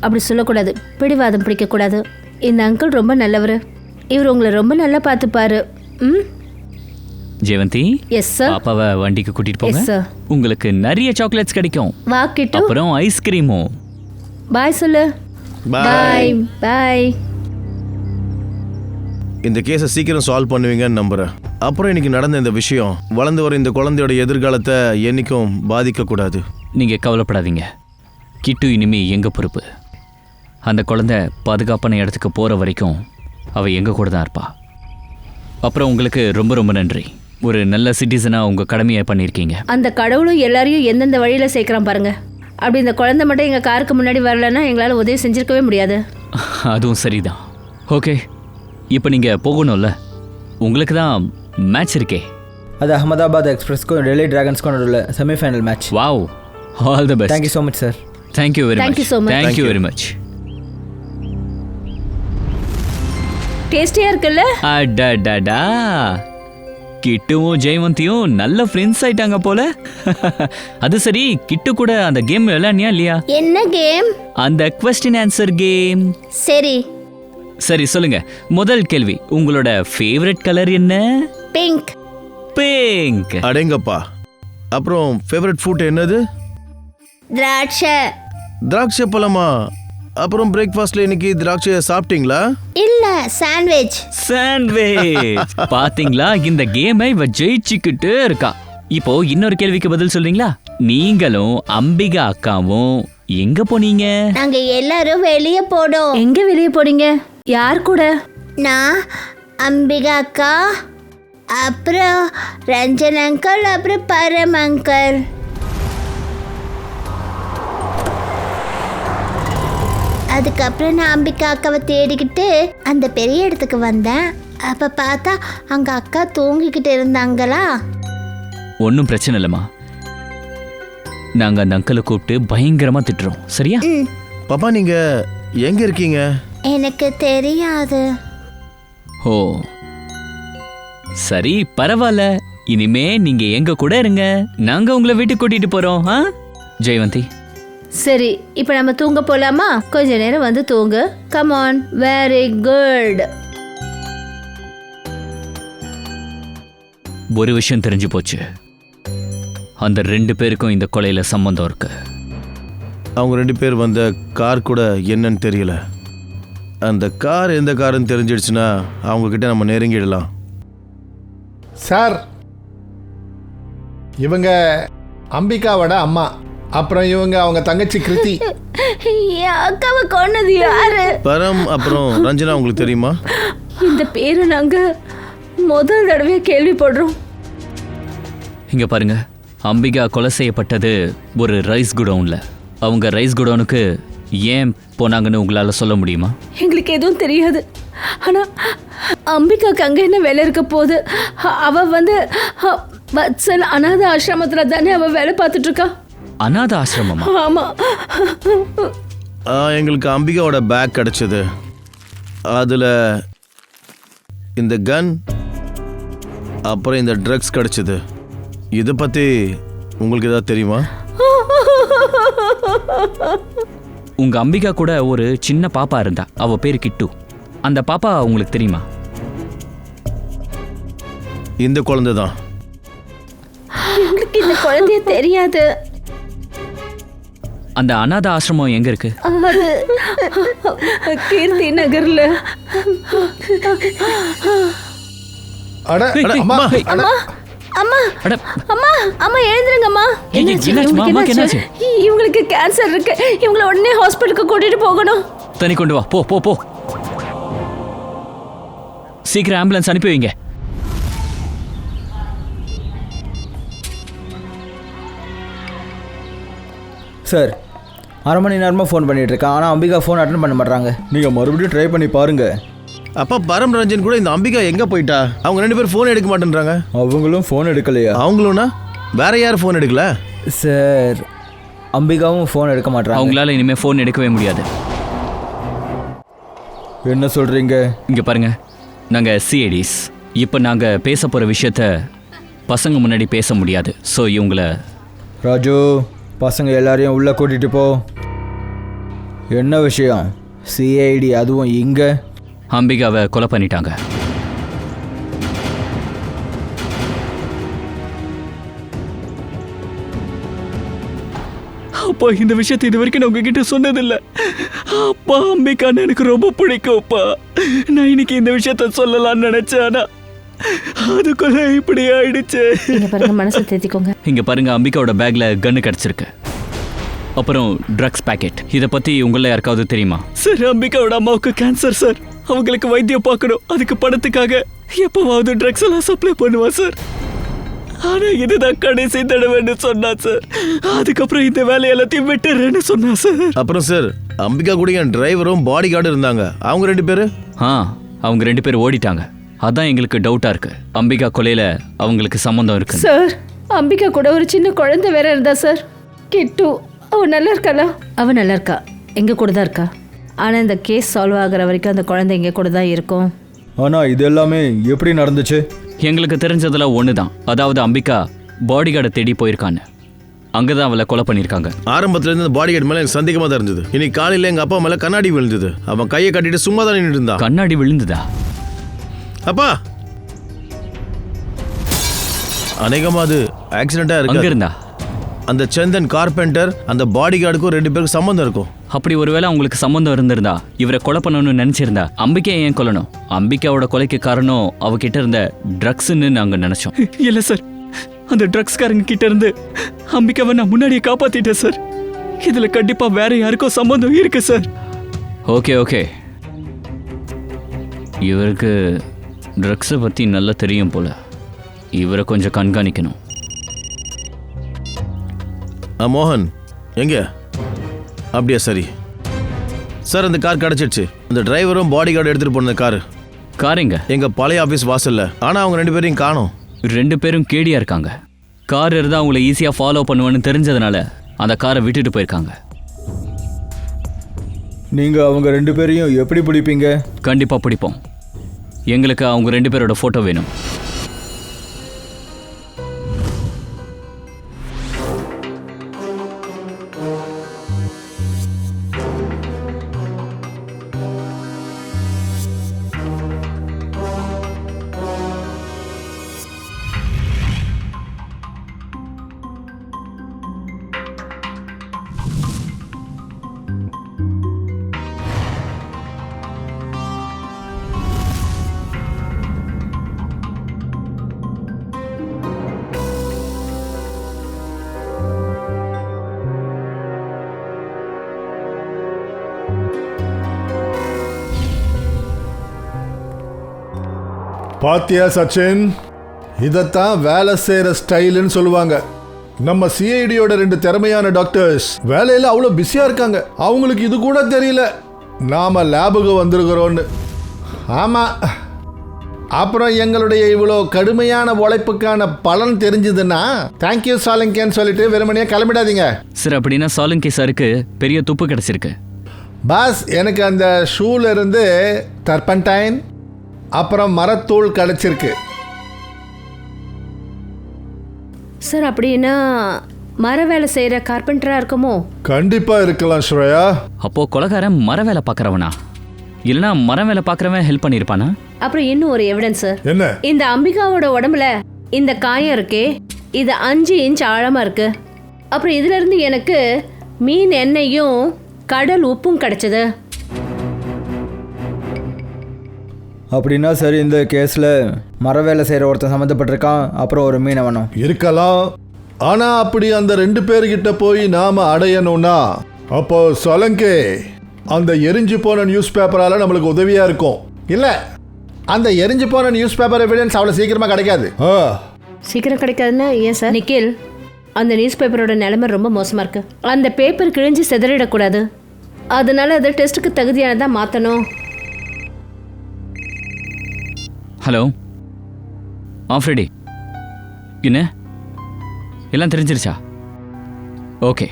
அப்படி சொல்லக்கூடாது, பிடிவாதம் பிடிக்கக்கூடாது. இந்த அங்கிள் ரொம்ப நல்லவர், இவர் உங்களை ரொம்ப நல்லா பார்த்துப்பாரு. ம். ஜெயவந்தி, எஸ் சார். பாப்பாவை வண்டிக்கு கூட்டிட்டு போங்க. Yes sir. உங்களுக்கு நிறைய சாக்லேட்ஸ் கிடைக்கும், வா கிட்டு. அப்புறம் ஐஸ்கிரீமும். பாய் சொல்லு. பாய் பாய். இந்த கேஸை சீக்கிரம் சால்வ் பண்ணுவீங்கன்னு நம்புறேன். அப்புறம் இன்னைக்கு நடந்த இந்த விஷயம் வளர்ந்து வர இந்த குழந்தையோட எதிர்காலத்தை என்னைக்கும் பாதிக்கக்கூடாது. நீங்க கவலைப்படாதீங்க, கிட்டு இனிமே எங்க பொறுப்பு. அந்த குழந்தை பாதுகாப்பான இடத்துக்கு போற வரைக்கும் அவ எங்க கூட தான் இருப்பா. அப்புறம் உங்களுக்கு ரொம்ப ரொம்ப நன்றி. ஒரு நல்ல சிட்டிசனா உங்க கடமையை பண்ணியிருக்கீங்க. அந்த கடவுளும் எல்லாரையும் எந்தெந்த வழியில சேர்க்குறான் பாருங்க. அப்படி இந்த குழந்தை மட்டும் எங்கள் காருக்கு முன்னாடி வரலன்னா எங்களால் உதவி செஞ்சிருக்கவே முடியாது. அதுவும் சரிதான். ஓகே, இப்போ நீங்கள் போகணும்ல, உங்களுக்கு தான் மேட்ச் இருக்கே. அது அகமதாபாத் எக்ஸ்பிரஸ்க்கும் டெல்லி டிராகன்ஸ்க்கும் நடுவில் semi-final match. Wow, all the best. Thank you so much sir. Thank you very Thank much. you so much. Thank you very much. டேஸ்டியாக இருக்குல்ல? அடடடா, கிட்டுவும் ஜெயவந்தியும் நல்ல ஃப்ரெண்ட்ஸ் ஆயிட்டாங்க போல. அது சரி, கிட்டு கூட அந்த கேம் விளையாடியா இல்லையா? என்ன கேம்? அந்த கொஸ்டின் ஆன்சர் கேம். சரி, சரி சொல்லுங்க. முதல் கேள்வி, உங்களோட ஃபேவரட் கலர் என்ன? பிங்க். பிங்க். அடேங்கப்பா. அப்புறம் ஃபேவரட் ஃபுட் என்னது? திராட்சை. திராட்சை பழமா? அப்புறம் பிரேக்ஃபாஸ்ட்ல இன்னைக்கு திராட்சையை சாப்பிட்டீங்களா? இல்ல, சாண்ட்விச். சாண்ட்விச். பாத்தீங்களா, இந்த கேமை இவ ஜெயிச்சுக்கிட்டு இருக்கா. இப்போ இன்னொரு கேள்விக்கு பதில் சொல்றீங்களா? நீங்களும் அம்பிகா அக்காவும் எங்க போனீங்க? நாங்க எல்லாரும் வெளியே போனோம். எங்கே வெளியே போனீங்க? யார் கூட? நான், அம்பிகா அக்கா, அப்புறம் ரஞ்சன் அங்கிள், அப்புறம் பரம் அங்கிள். அதுக்கப்புறம் நான் அம்பிகா அக்காவை தேடிக்கிட்டு அந்த பெரிய இடத்துக்கு வந்தேன். அப்ப பார்த்தா அங்க அக்கா தூங்கிக்கிட்டு இருந்தாங்களா. ஒன்றும் பிரச்சனை இல்லைம்மா, நாங்க அந்த அங்கிளை கூப்பிட்டு பயங்கரமா திட்டுறோம், சரியா? பாப்பா, நீங்க எங்க இருக்கீங்க? எனக்கு தெரியாது. ஓ சரி, பரவாயில்ல. இனிமே நீங்க எங்க கூட இருங்க, நாங்க உங்களை வீட்டுக்கு கூட்டிட்டு போறோம். ஜெயவந்தி, சரி, இப்போ நம்ம தூங்க போலாமா? கொஞ்ச நேரம் வந்து தூங்கு. Come on. Very good. ஒரு விஷயம் தெரிஞ்சு போச்சு, அந்த 2 பேருக்கும் இந்த கொலையில சம்பந்தம் இருக்கு. அவங்க 2 பேர் வந்த கார் கூட என்னன்னு தெரியல. அந்த கார் எந்த காருன்னு தெரிஞ்சிடுச்சுன்னா அவங்க கிட்ட நம்ம நெருங்கிடலாம். சார், இவங்க அம்பிகாவோட அம்மா, அப்புறம் இவங்க அவங்க தங்கச்சி கிருதி. என் அக்காவை கொன்னது யாரு? பரம் அப்புறம் ரஞ்சனா உங்களுக்கு தெரியுமா? இந்த பேரை நாங்க முதல் தடவை கேள்விப்படுறோம். இங்க பாருங்க, அம்பிகா கொலை செய்யப்பட்டது ஒரு ரைஸ் குடோன்ல. அவங்க ரைஸ் குடோனுக்கு ஏன் போனாங்கன்னு உங்களால சொல்ல முடியுமா? எங்களுக்கு எதுவும் தெரியாது. ஆனா அம்பிகாக்கு அங்க என்ன வேலை இருக்க போகுது? அவ வந்து வத்சல் அநாத ஆசிரமத்துல தானே அவ வேலை பார்த்துட்டு இருக்கா. அநாத ஆசிரமமா? ஆமா. எங்களுக்கு அம்பிகாவோட பேக் கிடைச்சது. அதில் இந்த கன், அப்புறம் இந்த ட்ரக்ஸ் கிடைச்சது. இதை பற்றி உங்களுக்கு ஏதாவது தெரியுமா? உங்க அம்பிகா கூட ஒரு சின்ன பாப்பா இருந்தா, அவ பேரு கிட்டு. அந்த பாப்பா உங்களுக்கு தெரியுமா? இந்த குழந்தை தான். எங்களுக்கு இந்த குழந்தைய தெரியாது. அந்த அனாதை ஆசிரமம் எங்க இருக்கு? அது கீர்த்தி நகர்ல. அட அட, அம்மா அம்மா. அட அம்மா அட, அம்மா அம்மா எழுந்துருங்கம்மா. என்னாச்சு? இவங்களுக்கு அம்மாக்கு என்னாச்சு? இவங்களுக்கு கேன்சர் இருக்கு. இவங்களை உடனே ஹாஸ்பிட்டலுக்கு கூட்டிட்டு போகணும். தண்ணி கொண்டு வா. போ போ போ. சீக்கிரம் ஆம்புலன்ஸ் அனுப்பி வைங்க. சார், அரை மணி நேரமாக ஃபோன் பண்ணிட்டு இருக்கேன், ஆனால் அம்பிகா ஃபோன் அட்டன் பண்ண மாட்டாங்க. நீங்கள் மறுபடியும் ட்ரை பண்ணி பாருங்க. அப்பா பரம் ரஞ்சன் கூட இந்த அம்பிகா எங்கே போயிட்டா? அவங்க 2 பேரும் ஃபோன் எடுக்க மாட்டேன்றாங்க. அவங்களும் ஃபோன் எடுக்கலையா? அவங்களும்னா வேற யார் ஃபோன் எடுக்கல? சார், அம்பிகாவும் ஃபோன் எடுக்க மாட்டாங்க. அவங்களால இனிமே ஃபோன் எடுக்கவே முடியாது. என்ன சொல்கிறீங்க? இங்க பாருங்க, நாங்க சிஐடிஸ். இப்போ நாங்க பேச போற விஷயத்த பசங்க முன்னாடி பேச முடியாது. ஸோ இவங்களை ராஜு, பசங்க எல்லாரையும் உள்ளே கூட்டிகிட்டு போ. என்ன விஷயம்? சிஐடி, அதுவும் இங்கே? அம்பிகாவை கொலை பண்ணிட்டாங்க. அப்பா, இந்த விஷயத்தை இது வரைக்கும் நான் உங்ககிட்ட சொன்னதில்லை. அப்பா, அம்பிகான்னு எனக்கு ரொம்ப பிடிக்கும்ப்பா. நான் இன்னைக்கு இந்த விஷயத்த சொல்லலாம்னு நினைச்சேன், ஆனா அதுக்குள்ள இப்படி ஆயிடுச்சு. இங்க பாருங்க, மனசை தேத்திக்கோங்க. இங்க பாருங்க, அம்பிகாவோட பேக்ல கன்னு கிடைச்சிருக்கு. அப்புறம் ட்ரக்ஸ் பேக்கெட். இதை பத்தி உங்கள யாருக்காவது தெரியுமா? சார், அம்பிகாவோட அம்மாவுக்கு கேன்சர் சார். அவங்களுக்கு வைத்தியம் பார்க்கணும். அதுக்கு பணத்துக்காக எப்பவாவது ட்ரக்ஸ் எல்லாம் சப்ளை பண்ணுவா சார். ஆனா இதுதான் கடைசி தடவைன்னு சொன்னா சார். அதுக்கப்புறம் இந்த வேலை எல்லாத்தையும் விட்டுறேன்னு சொன்னா சார். அப்புறம் சார், அம்பிகா கூட என் டிரைவரும் பாடி கார்டு இருந்தாங்க. அவங்க 2 பேரு? அவங்க 2 பேரும் ஓடிட்டாங்க. அதான் எங்களுக்கு டவுட்டா இருக்கு. அம்பிகா கொலையில அவங்களுக்கு சம்பந்தம் இருக்கு சார், அம்பிகா கூட ஒரு சின்ன குழந்தை வேற இருந்தா சார், கிட்டு. அவ நல்லா இருக்காளா? அவ நல்லா இருக்கா, எங்க கூட தான் இருக்கா. ஆனா இந்த கேஸ் சால்வ் ஆகுற வரைக்கும் அந்த குழந்தை எங்க கூட தான் இருக்கும். ஆனால் இது எல்லாமே எப்படி நடந்துச்சு? எங்களுக்கு தெரிஞ்சதுல ஒண்ணுதான். அதாவது அம்பிகா பாடி கார்டை தேடி போயிருக்கான்னு. அங்கதான் அவளை கொலை பண்ணிருக்காங்க. ஆரம்பத்துல இருந்து பாடி கார்டு மேல எனக்கு சந்தேகமா தான் இருந்தது. இன்னைக்கு காலையில எங்க அப்பா மேல கண்ணாடி விழுந்தது. அவன் கையை கட்டிட்டு சும்மா தான் நின்றுட்டு இருந்தான். கண்ணாடி விழுந்ததா? அப்பா, அநேகமா அது ஆக்சிடென்ட்டா அங்க இருக்கு. இருந்தா அந்த சந்தன் கார்பெண்டர் அந்த பாடி கார்டுக்கும் 2 பேருக்கு சம்பந்தம் இருக்கும். அப்படி ஒருவேளை அவங்களுக்கு சம்பந்தம் இருந்திருந்தா இவரை கொலை பண்ணணும்னு நினைச்சிருந்தா அம்பிகா ஏன் கொல்லணும்? அம்பிகாவோட கொலைக்கு காரணம் அவகிட்ட இருந்த ட்ரக்ஸ்ன்னு நாங்க நினைச்சோம். இல்ல சார், அந்த ட்ரக்ஸ்காரங்க கிட்ட இருந்து அம்பிகாவை நான் முன்னாடியே காப்பாத்திட்டேன் சார். இதுல கண்டிப்பா வேற யாருக்கும் சம்பந்தம் இருக்கு சார். ஓகே ஓகே, இவருக்கு ட்ரக்ஸை பத்தி நல்லா தெரியும் போல. இவரை கொஞ்சம் கண்காணிக்கணும். மோகன் எங்க? அப்படியா, சரி சார். அந்த கார் கிடைச்சிடுச்சு. அந்த டிரைவரும் பாடி கார்டு எடுத்துட்டு போன காருங்க எங்க பழைய ஆபீஸ் வாசல்ல. ஆனா அவங்க 2 பேரையும் காணோம். 2 பேரும் கேடியா இருக்காங்க. கார் இருந்தா அவங்கள ஈஸியா ஃபாலோ பண்ணுவேன்னு தெரிஞ்சதுனால அந்த காரை விட்டுட்டு போயிருக்காங்க. நீங்கள் அவங்க 2 பேரையும் எப்படி பிடிப்பீங்க? கண்டிப்பா பிடிப்போம். எங்களுக்கு அவங்க 2 பேரோட போட்டோ வேணும். பாத்தியா சச்சின், இதைத்தான் வேலை செய்கிற ஸ்டைலுன்னு சொல்லுவாங்க. நம்ம சிஐடியோட 2 திறமையான டாக்டர்ஸ் வேலையில் அவ்வளோ பிஸியாக இருக்காங்க. அவங்களுக்கு இது கூட தெரியல நாம் லேபுக்கு வந்திருக்கிறோன்னு. ஆமாம், அப்புறம் எங்களுடைய இவ்வளோ கடுமையான உழைப்புக்கான பலன் தெரிஞ்சதுன்னா தேங்க்யூ சாலங்கேன்னு சொல்லிட்டு வெறுமனையாக கிளம்பிடாதீங்க. சார், அப்படின்னா சாலங்கி சாருக்கு பெரிய துப்பு கிடைச்சிருக்கு. பாஸ், எனக்கு அந்த ஷூல இருந்து டர்பன்டைன் அப்புறம் மரத்தூள் கிடச்சிருக்கு. சார் அப்படின்னா மர வேலை செய்கிற கார்பெண்டராக இருக்குமோ? கண்டிப்பா இருக்கலாம் ஸ்ரேயா. அப்போ கொலைகாரன் மர வேலை பார்க்குறவனா? இல்லைனா மரம் வேலை பார்க்குறவன் ஹெல்ப் பண்ணியிருப்பானா? அப்புறம் இன்னும் ஒரு எவிடன்ஸ் சார். என்ன? இந்த அம்பிகாவோட உடம்புல இந்த காயம் இருக்கே, இது 5 இன்ச் ஆழமா இருக்கு. அப்புறம் இதுல இருந்து எனக்கு மீன் எண்ணெயும் கடல் உப்பும் கிடைச்சது. அப்படின்னா சரி, இந்த கேஸில் மர வேலை செய்கிற ஒருத்தன் சம்மந்தப்பட்டிருக்கான், அப்புறம் ஒரு மீனவனும் இருக்கலாம். ஆனா அப்படி அந்த 2 பேர்கிட்ட போய் நாம அடையணும்னா அப்போ சொலங்கே அந்த எரிஞ்சு போன நியூஸ் பேப்பரால நம்மளுக்கு உதவியா இருக்கும். இல்ல, அந்த எரிஞ்சு போன நியூஸ் பேப்பர் எவிடன்ஸ் அவ்வளவு சீக்கிரமா கிடைக்காது. சீக்கிரம் கிடைக்காதுன்னா ஏன் சார்? நிக்கில், அந்த நியூஸ் பேப்பரோட நிலைமை ரொம்ப மோசமா இருக்கு. அந்த பேப்பர் கிழிஞ்சு சிதறிடக்கூடாது. அதனால அதை டெஸ்ட்டுக்கு தகுதியானதா மாற்றணும். ஹலோ ஃப்ரெடி, என்ன எல்லாம் தெரிஞ்சிருச்சா? ஓகே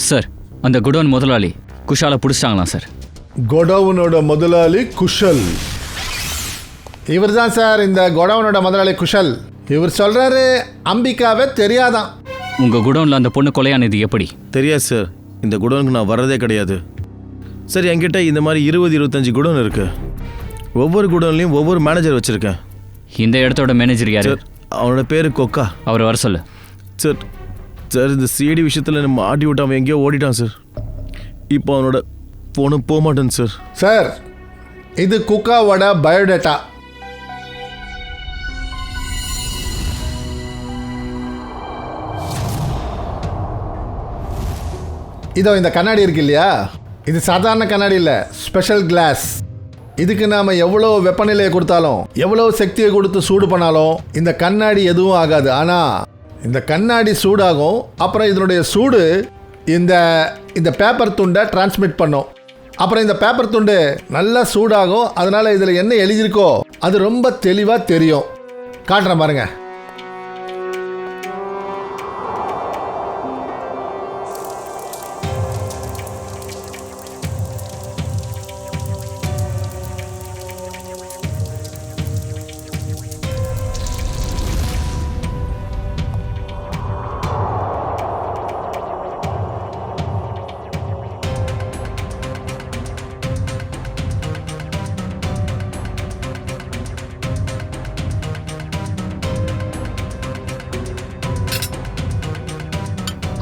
சார், அந்த குடோன் முதலாளி குஷாலை பிடிச்சிட்டாங்களா சார்? கோடவுனோட முதலாளி குஷல். இவர் தான் சார் இந்த கோடவுனோட முதலாளி குஷல். இவர் சொல்றாரு அம்பிகாவே தெரியாதான். உங்கள் குடோனில் அந்த பொண்ணு கொலையானது எப்படி? தெரியாது சார், இந்த குடோனுக்கு நான் வர்றதே கிடையாது. சரி, என்கிட்ட இந்த மாதிரி 20-25 குடோன் இருக்கு. ஒவ்வொரு குடோன்லையும் ஒவ்வொரு மேனேஜர் வச்சுருக்கேன். இந்த இடத்தோட மேனேஜர் யார்? சார், அவனோட பேர் கொக்கா. அவர் வர சொல்லு. சார் சார் இந்த சிஐடி விஷயத்தில் நம்ம ஆட்டி விட்டு அவன் எங்கேயோ ஓடிட்டான் சார். இப்போ அவனோட ஃபோனும் போக மாட்டேன் சார். சார், இது குக்காவோட பயோடேட்டா. இதோ இந்த கண்ணாடி இருக்கு இல்லையா, இது சாதாரண கண்ணாடி இல்லை, ஸ்பெஷல் கிளாஸ். இதுக்கு நாம் எவ்வளோ வெப்பநிலையை கொடுத்தாலும் எவ்வளோ சக்தியை கொடுத்து சூடு பண்ணாலும் இந்த கண்ணாடி எதுவும் ஆகாது. ஆனால் இந்த கண்ணாடி சூடாகும். அப்புறம் இதனுடைய சூடு இந்த இந்த பேப்பர் துண்டை டிரான்ஸ்மிட் பண்ணும். அப்புறம் இந்த பேப்பர் துண்டு நல்லா சூடாகும். அதனால் இதில் என்ன எழுதியிருக்கோ அது ரொம்ப தெளிவாக தெரியும். காட்டுறேன் பாருங்க.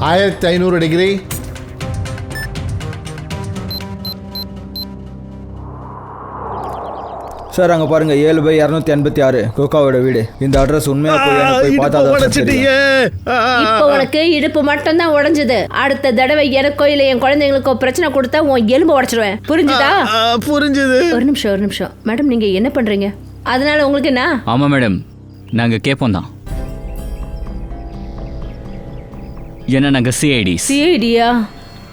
ஆயிரத்தி 500 டிகிரி. சார் அங்கே பாருங்க, 7/286 கோகாவோட வீடு. இந்த அட்ரஸ் உண்மையா போய் பார்த்தா தான் தெரியும். இப்போ உனக்கு இடுப்பு மட்டும் தான் உடைஞ்சது. அடுத்த தடவை எனக்கோ இல்லை என் குழந்தைங்களுக்கோ பிரச்சனை கொடுத்தா உன் எலும்பு உடைச்சிடுவேன். புரிஞ்சுதா? புரிஞ்சுது. ஒரு நிமிஷம் மேடம், நீங்க என்ன பண்றீங்க? அதனால உங்களுக்கு என்ன? ஆமாம் மேடம், நாங்கள் கேட்போம் தான். ஏன்னா நாங்கள் சிஐடியா?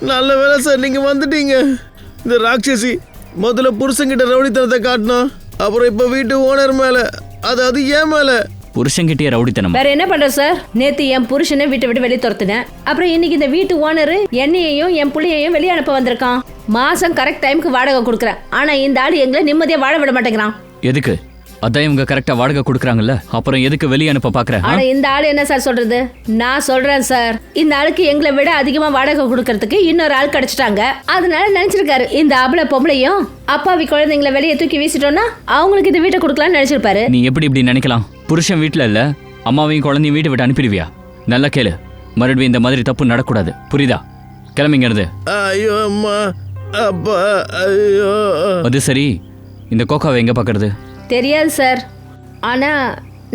நல்ல வேலை சார், நீங்கள் வந்துட்டீங்க. இந்த ராட்சசி முதல்ல புருஷங்கிட்ட ரவுடித்தனத்தை காட்டணும், அப்புறம் இப்போ வீட்டு ஓனர் மேலே, அதாவது ஏன் மேலே. புருஷங்கிட்டே ரவுடித்தனம். வேற என்ன பண்ற சார்? நேத்து என் புருஷனை வீட்டை விட்டு வெளியே துரத்துனேன். அப்புறம் இன்னைக்கு இந்த வீட்டு ஓனர் என்னையையும் என் புள்ளையையும் வெளியே அனுப்ப வந்திருக்கான். மாசம் கரெக்ட் டைமுக்கு வாடகை கொடுக்குறேன். ஆனா இந்த ஆள் எங்களை நிம்மதியா வாழ விட மாட்டேங்கிறான். எதுக்கு? அதான் இவங்க கரெக்டா வாடகை கொடுக்குறாங்கல்ல, அப்புறம் எதுக்கு வெளியே அனுப்ப பாக்குற? ஆனா இந்த ஆள் என்ன சார் சொல்றது? நான் சொல்றேன் சார், இந்த ஆளுக்கு எங்களை விட அதிகமா வாடகை கொடுக்கறதுக்கு இன்னொரு ஆள் கிடைச்சிட்டாங்க. அதனால நினைச்சிருக்காரு இந்த அபல பொம்பளையும் அப்பாவி குழந்தைங்களை வெளியே தூக்கி வீசிட்டோம்னா அவங்களுக்கு இந்த வீட்டை கொடுக்கலாம்னு நினைச்சிருப்பாரு. நீ எப்படி இப்படி நினைக்கலாம்? புருஷன் வீட்டுல இல்ல, அம்மாவையும் குழந்தையும் வீட்டை விட்டு அனுப்பிடுவியா? நல்லா கேளு, மறுபடியும் இந்த மாதிரி தப்பு நடக்கூடாது, புரியுதா? கிளம்பிங்கிறது. ஐயோ அம்மா, அப்பா, ஐயோ. அது சரி, இந்த கோகாவை எங்க பாக்குறது? தெரியாது சார். ஆனா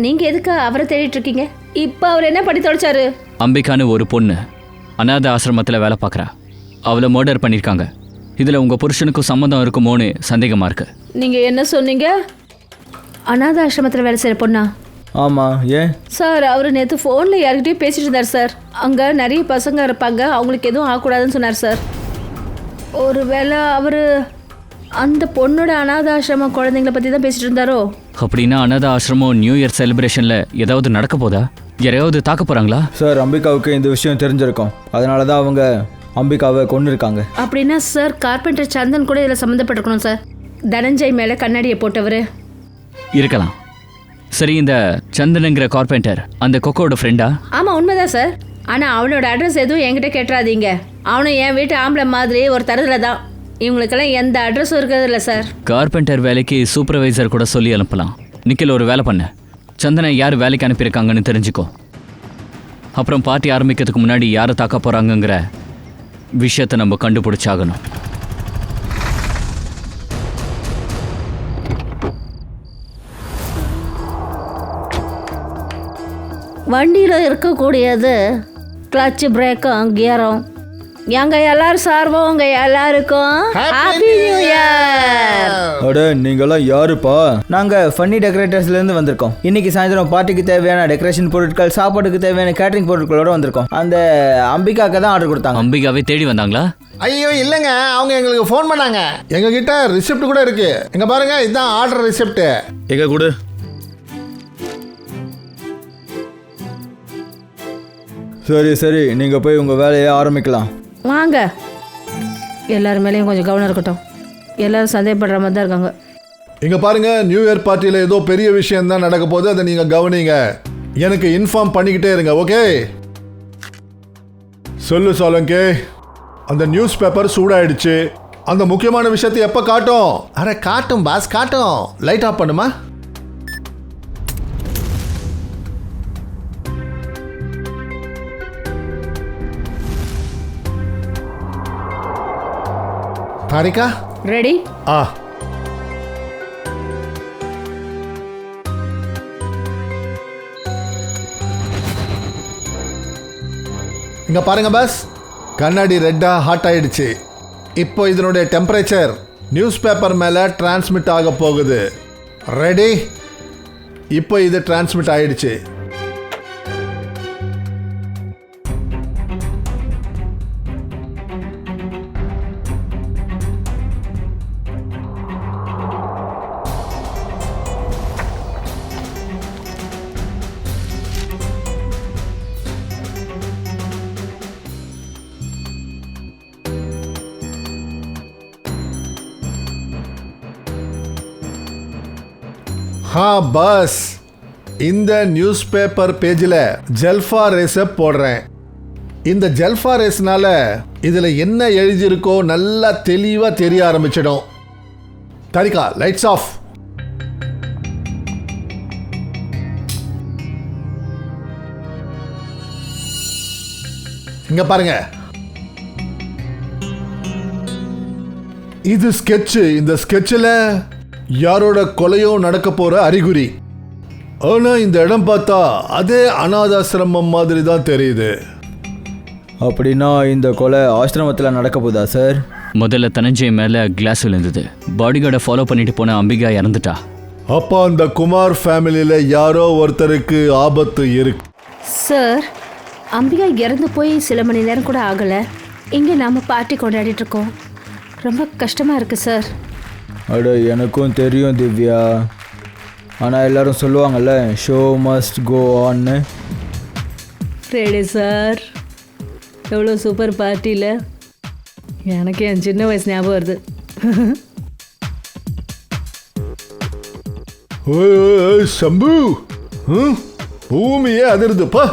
நீங்க எதுக்கு அவரை தேடிட்டு இருக்கீங்க? இப்ப அவர் என்ன பண்ணி தொலைச்சாரு? அம்பிகான்னு ஒரு பொண்ணு அநாத ஆசிரமத்தில் வேலை பார்க்குறா. அவளை மர்டர் பண்ணியிருக்காங்க. இதில் உங்கள் புருஷனுக்கும் சம்மந்தம் இருக்குமோன்னு சந்தேகமாக இருக்கு. நீங்க என்ன சொன்னீங்க? அநாத ஆசிரமத்தில் வேலை செய்கிற பொண்ணா? ஆமாம். ஏன் சார், அவர் நேற்று ஃபோனில் யார்கிட்டயும் பேசிட்டு இருந்தார் சார். அங்கே நிறைய பசங்க இருப்பாங்க, அவங்களுக்கு எதுவும் ஆகக்கூடாதுன்னு சொன்னார் சார். ஒருவேளை அவர் அந்த பொண்ணோட அநாத ஆசிரமம் குழந்தைங்களை பற்றி தான் பேசிட்டு இருந்தாரோ? அப்படின்னா அநாத ஆசிரமம் நியூ இயர் செலிப்ரேஷனில் ஏதாவது நடக்க போதா? யாரையாவது தாக்க போகிறாங்களா? சார், அம்பிகாவுக்கு இந்த விஷயம் தெரிஞ்சிருக்கும். அதனால தான் அவங்க அம்பிகாவை கொண்டு இருக்காங்க. அப்படின்னா சார், கார்பெண்டர் சந்தன் கூட இதில் சம்மந்தப்பட்டிருக்கணும் சார். தனஞ்சய் மேலே கண்ணாடியை போட்டவர் இருக்கலாம். சரி, இந்த சந்தனுங்கிற கார்பெண்டர் அந்த கொக்கோட ஃப்ரெண்டா? ஆமாம் உண்மைதான் சார். ஆனால் அவனோட அட்ரஸ் எதுவும் என்கிட்ட கேட்டுறாதீங்க. அவனும் என் வீட்டு ஆம்பளை மாதிரி ஒரு தரத்தில் தான். இவங்களுக்கெல்லாம் எந்த அட்ரஸும் இருக்கிறது இல்லை சார். கார்பெண்டர் வேலைக்கு சூப்பர்வைசர் கூட சொல்லி அனுப்பலாம். நிக்கில், ஒரு வேலை பண்ணு. சந்தனை யார் வேலைக்கு அனுப்பியிருக்காங்கன்னு தெரிஞ்சுக்கோ. அப்புறம் பார்ட்டி ஆரம்பிக்கிறதுக்கு முன்னாடி யாரை தாக்க போகிறாங்கங்கிற விஷயத்தை நம்ம கண்டுபிடிச்சாகணும். வண்டியில் இருக்கக்கூடியது கிளச்சு, பிரேக்கும், கியரும். எங்கள் எல்லாரும் சார்போம் உங்கள் எல்லாருக்கும் ஹாப்பி நியூ இயர். அட நீங்களாம் யாருப்பா? நாங்கள் ஃபன்னி டெக்கரேட்டர்ஸ்லேருந்து வந்திருக்கோம். இன்னைக்கு சாயந்தரம் பார்ட்டிக்கு தேவையான டெக்கரேஷன் பொருட்கள், சாப்பாட்டுக்கு தேவையான கேட்டரிங் பொருட்களோட வந்திருக்கோம். அந்த அம்பிகாக்கு தான் ஆர்டர் கொடுத்தாங்க. அம்பிகாவே தேடி வந்தாங்களா? ஐயோ இல்லைங்க, அவங்க எங்களுக்கு ஃபோன் பண்ணாங்க. எங்ககிட்ட ரிசிப்ட் கூட இருக்கு. எங்க பாருங்க, இதுதான் ஆர்டர் ரிசிப்ட். எங்க கொடு. சரி சரி, நீங்கள் போய் உங்கள் வேலையை ஆரம்பிக்கலாம். வாங்க, எல்லாரும் மேலேயும் கொஞ்சம் கவனம் இருக்கட்டும். எல்லாரும் சந்தேகப்படுற மாதிரி தான் இருக்காங்க. இங்க பாருங்க, நியூ இயர் பார்ட்டியில் ஏதோ பெரிய விஷயம் தான் நடக்க போகுது. அதை நீங்க கவனிங்க. எனக்கு இன்ஃபார்ம் பண்ணிக்கிட்டே இருங்க. ஓகே? சொல்லு சோலங்கே, அந்த நியூஸ் பேப்பர் சூடாயிடுச்சு. அந்த முக்கியமான விஷயத்தை எப்போ காட்டும்? அரை காட்டும் பாஸ், காட்டும். லைட் ஆஃப் பண்ணுமா? தாரிகா ரெடி? ஆ, இங்க பாருங்க பாஸ், கண்ணாடி ரெட்டா ஹாட் ஆயிடுச்சு. இப்போ இதனுடைய டெம்பரேச்சர் நியூஸ் பேப்பர் மேல டிரான்ஸ்மிட் ஆக போகுது. ரெடி? இப்போ இது டிரான்ஸ்மிட் ஆயிடுச்சு. பஸ் இந்த நியூஸ் பேப்பர் பேஜில் ஜெல்ஃபா ரேஸை போடுறேன். இந்த ஜெல்ஃபா ரேஸ்னால இதில் என்ன எழுதியிருக்கோ நல்லா தெளிவாக தெரிய ஆரம்பிச்சிடும். Tharika, lights off. இங்க பாருங்க, இது ஸ்கெட்சு. இந்த ஸ்கெட்சில் யாரோட கொலையோ நடக்க போற அறிகுறி. ஆனா இந்த இடம் பார்த்தா அதே அனாதாசிரமம் மாதிரி தான் தெரியுது. அப்படின்னா இந்த கொலை ஆசிரமத்தில் நடக்க போதா சார்? முதல்ல தனஞ்சய் மேலே கிளாஸ் விழுந்தது. பாடிகார்டை ஃபாலோ பண்ணிட்டு போன அம்பிகா இறந்துட்டா. அப்போ அந்த குமார் ஃபேமிலியில் யாரோ ஒருத்தருக்கு ஆபத்து இருக்கு. சார், அம்பிகா இறந்து போய் சில மணி நேரம் கூட ஆகலை. இங்கே நாம் பார்ட்டி கொண்டாடிட்டு இருக்கோம். ரொம்ப கஷ்டமாக இருக்குது சார். அட எனக்கும் தெரியும் திவ்யா. ஆனால் எல்லாரும் சொல்லுவாங்கல்ல, ஷோ மஸ்ட் கோ ஆன்னு. Ready sir. எவ்வளோ சூப்பர் பார்ட்டியில் எனக்கு என் சின்ன வயசு ஞாபகம் வருது. சம்பு, பூமியே அதிருதுப்பா.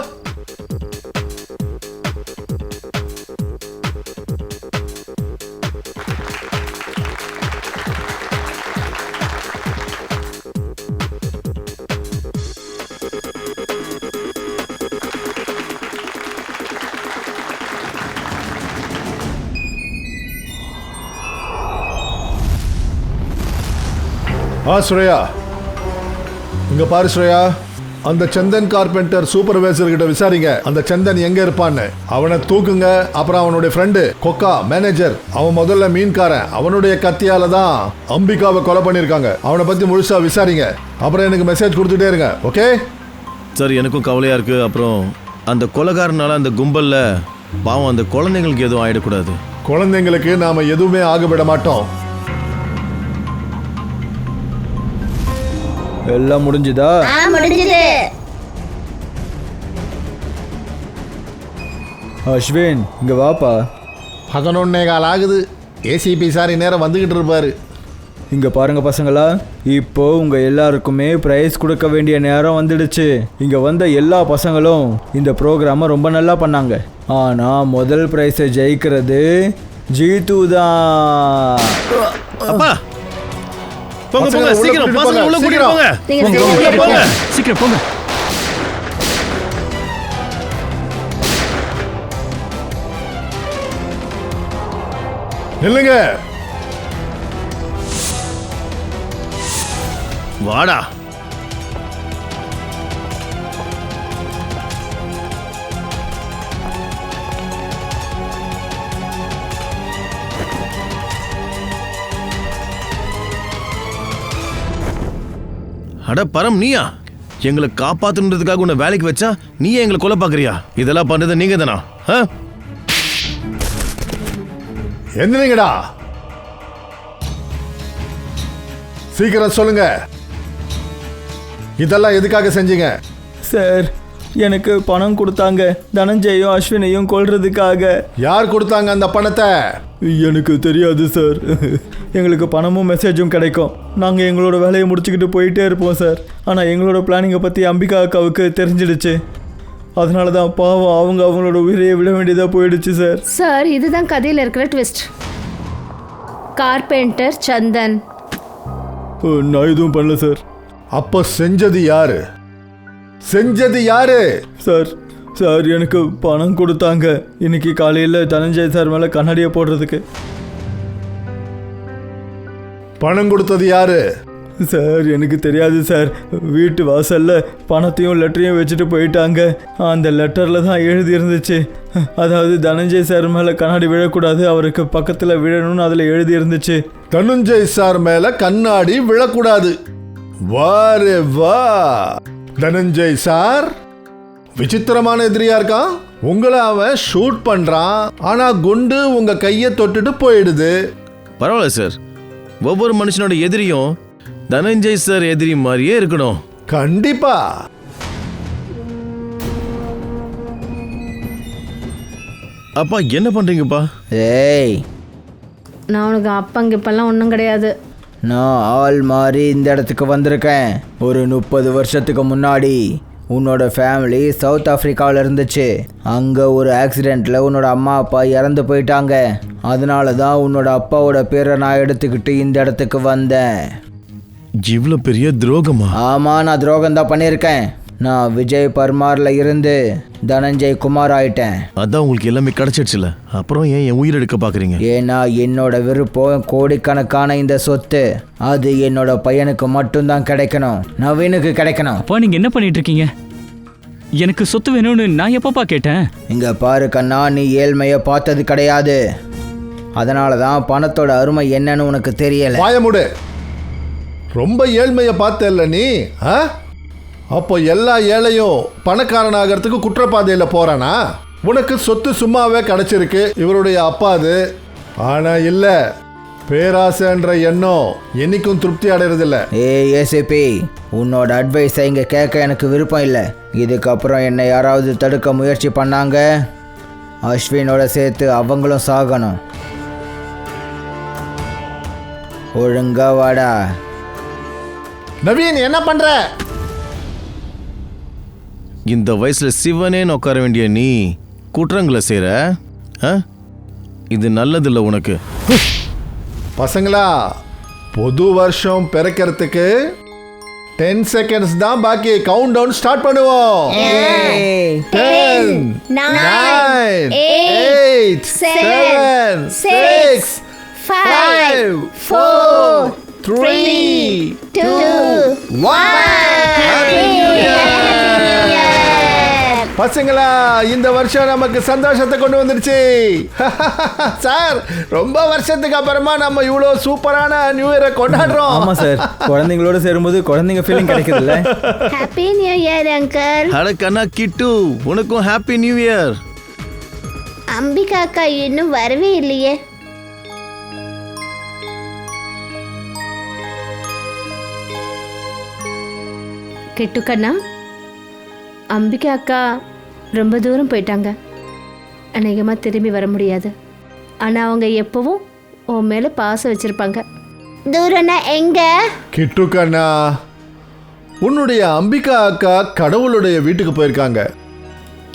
ஸ்ரேயா, இங்க பாரு ஸ்ரேயா, அந்த சந்தன் கார்பெண்டர் சூப்பர்வைசர் கிட்ட விசாரிங்க. அந்த சந்தன் எங்க இருப்பான்னு. அவனை தூக்குங்க. அப்புறம் அவனுடைய ஃப்ரெண்டு கொக்கா மேனேஜர், அவன் முதல்ல மீன்காரன். அவனுடைய கத்தியால தான் அம்பிகாவை கொலை பண்ணியிருக்காங்க. அவனை பத்தி முழுசா விசாரிங்க. அப்புறம் எனக்கு மெசேஜ் கொடுத்துட்டே இருங்க. ஓகே சார், எனக்கும் கவலையா இருக்கு. அப்புறம் அந்த கொலைகாரனால அந்த கும்பல்ல பாவம் அந்த குழந்தைங்களுக்கு எதுவும் ஆயிடக்கூடாது. குழந்தைங்களுக்கு நாம எதுவுமே ஆகவிட மாட்டோம். எல்லாம் முடிஞ்சுதா? முடிஞ்சது. அஸ்வின், இங்கே வாப்பா. 11:15 ஆகுது. ஏசிபி சார் இந்நேரம் வந்துக்கிட்டு இருப்பாரு. இங்க பாருங்க பசங்களா, இப்போ உங்க எல்லாருக்குமே பிரைஸ் கொடுக்க வேண்டிய நேரம் வந்துடுச்சு. இங்க வந்த எல்லா பசங்களும் இந்த ப்ரோக்ராமை ரொம்ப நல்லா பண்ணாங்க. ஆனா முதல் பிரைஸை ஜெயிக்கிறது ஜீத்து தான். அப்பா போங்க போங்க, சீக்கிரம் பசங்க உள்ள கூட்டிட்டு போங்க. நீங்க உள்ள போங்க. சீக்கிரம் போங்க. இல்லைங்க, வாடா. அட பரம், நீயா? எங்களை காப்பாத்துன்றதுக்காக உன்னை வேலைக்கு வச்சா நீயே எங்களை கொலை பாக்குறியா? இதெல்லாம் பண்றது நீங்க தானா? எந்திரிங்கடா, சீக்கிரம் சொல்லுங்க, இதெல்லாம் எதுக்காக செஞ்சீங்க? சார், எனக்கு பணம் கொடுத்தாங்க தனஞ்சயும் அஸ்வினையும் கொல்றதுக்காக. யார் கொடுத்தாங்க அந்த பணத்தை? எனக்கு தெரியாது சார். எங்களுக்கு பணமும் மெசேஜும் கிடைக்கும். நாங்கள் எங்களோட வேலையை முடிச்சுக்கிட்டு போயிட்டே இருப்போம் சார். ஆனால் எங்களோட பிளானிங்கை பற்றி அம்பிகா அக்காவுக்கு தெரிஞ்சிடுச்சு. அதனால தான் பாவம் அவங்க அவங்களோட உயிரையை விட வேண்டியதாக போயிடுச்சு சார். சார், இதுதான் கதையில் இருக்கிற ட்விஸ்ட். கார்பெண்டர் சந்தன். நான் எதுவும் பண்ணல சார். அப்போ செஞ்சது யாரு? செஞ்சது யாரு? சார் சார் எனக்கு பணம் கொடுத்தாங்க இன்னைக்கு காலையில் தனஞ்சய் சார் மேலே கண்ணாடியை போடுறதுக்கு. பணம் கொடுத்தது யாரு? சார் எனக்கு தெரியாது சார். வீட்டு வாசலில் பணத்தையும் லெட்டரையும் வச்சுட்டு போயிட்டாங்க. அந்த லெட்டரில் தான் எழுதி இருந்துச்சு, அதாவது தனஞ்சய் சார் மேலே கண்ணாடி விழக்கூடாது, அவருக்கு பக்கத்தில் விழணும்னு அதில் எழுதி இருந்துச்சு. தனுஞ்சய் சார் மேல கண்ணாடி விழக்கூடாது. வாரே வா, தனஞ்சய் சார் விசித்திரமான எதிரியா இருக்கான். உங்களை அவன் ஷூட் பண்றான், ஆனா குண்டு உங்க கையை தொட்டுட்டு போயிடுது. பரவாயில்ல சார், ஒவ்வொரு மனுஷனோட எதிரியும் தனஞ்சய் சார் எதிரி மாதிரியே இருக்கணும். கண்டிப்பா. அப்பா என்ன பண்றீங்கப்பா? ஏய், நான் உனக்கு அப்பங்கிப்பெல்லாம் ஒன்றும் கிடையாது. நான் ஆள் மாறி இந்த இடத்துக்கு வந்திருக்கேன். ஒரு 30 வருஷத்துக்கு முன்னாடி உன்னோட ஃபேமிலி சவுத் ஆஃப்ரிக்காவில் இருந்துச்சு. அங்கே ஒரு ஆக்சிடெண்ட்டில் உன்னோட அம்மா அப்பா இறந்து போயிட்டாங்க. அதனால தான் உன்னோட அப்பாவோட பேரை நான் எடுத்துக்கிட்டு இந்த இடத்துக்கு வந்தேன். இவ்வளோ பெரிய துரோகமா? ஆமாம், நான் துரோகம் தான் பண்ணியிருக்கேன். நான் விஜய் பர்மாரில் இருந்து தனஞ்சய் குமார் ஆயிட்டேன். அதான் உங்களுக்கு எல்லாமே கிடைச்சிடுச்சுல, அப்புறம் ஏன் என் உயிர் எடுக்க பார்க்குறீங்க? ஏன்னா என்னோட விருப்பம் கோடிக்கணக்கான இந்த சொத்து அது என்னோட பையனுக்கு மட்டும்தான் கிடைக்கணும், நவீனுக்கு கிடைக்கணும். அப்பா நீங்க என்ன பண்ணிட்டு இருக்கீங்க? எனக்கு சொத்து வேணும்னு நான் எப்பப்பா கேட்டேன்? இங்க பாரு கண்ணா, நீ ஏழ்மையை பார்த்தது கிடையாது. அதனால தான் பணத்தோட அருமை என்னன்னு உனக்கு தெரியல. வாயமுடு, ரொம்ப ஏழ்மையை பார்த்தல்ல நீ. அப்போ எல்லா ஏழையும் பணக்காரனாகிறதுக்கு குற்றப்பாதையில் போறானா? உனக்கு சொத்து சும்மாவே கிடைச்சிருக்கு, இவருடைய அப்பாது. ஆனா இல்ல, பேராசைன்ற எண்ணம் என்னைக்கும் திருப்தி அடைறதில்ல. ஏசிபி, உன்னோட அட்வைஸை இங்கே கேட்க எனக்கு விருப்பம் இல்லை. இதுக்கப்புறம் என்னை யாராவது தடுக்க முயற்சி பண்ணாங்க, அஸ்வினோட சேர்த்து அவங்களும் சாகணும். ஒழுங்கா வாடா. நவீன், என்ன பண்ற? இந்த வயசுல சிவனே உட்கார வேண்டிய நீ குற்றங்களை செய்ற? இது நல்லதில்லை உனக்கு. பசங்களா, புது வருஷம் பிறக்கிறதுக்கு 10 seconds தான் பாக்கி. கவுண்ட் டவுன் ஸ்டார்ட் பண்ணுவோம். 10 9 8 7 6 5 4 3 2 1. பசங்களா, இந்த வருஷம் நமக்கு சந்தோஷத்தை கொண்டு வந்துருச்சு. சார், ரொம்ப வருஷத்துக்கு அப்புறமா நம்ம இவ்வளோ சூப்பரான நியூ இயரை கொண்டாடுறோம். ஆமா சார், குழந்தைங்களோட சேரும்போது குழந்தைங்க ஃபீலிங் கிடைக்குதுல்ல. Happy new year uncle. அட கண்ணா கிட்டு, உனக்கும் ஹாப்பி நியூ இயர். அம்பிகா அக்கா இன்னும் வரவே இல்லையே. கெட்டுக்கண்ணா, அம்பிகா அக்கா ரொம்ப தூரம் போயிட்டாங்க. அநேகமாக திரும்பி வர முடியாது. ஆனால் அவங்க எப்போவும் உன் மேலே பாசம் வச்சுருப்பாங்க. தூரம்னா எங்க? கிட்டு கண்ணா, உன்னுடைய அம்பிகா அக்கா கடவுளுடைய வீட்டுக்கு போயிருக்காங்க.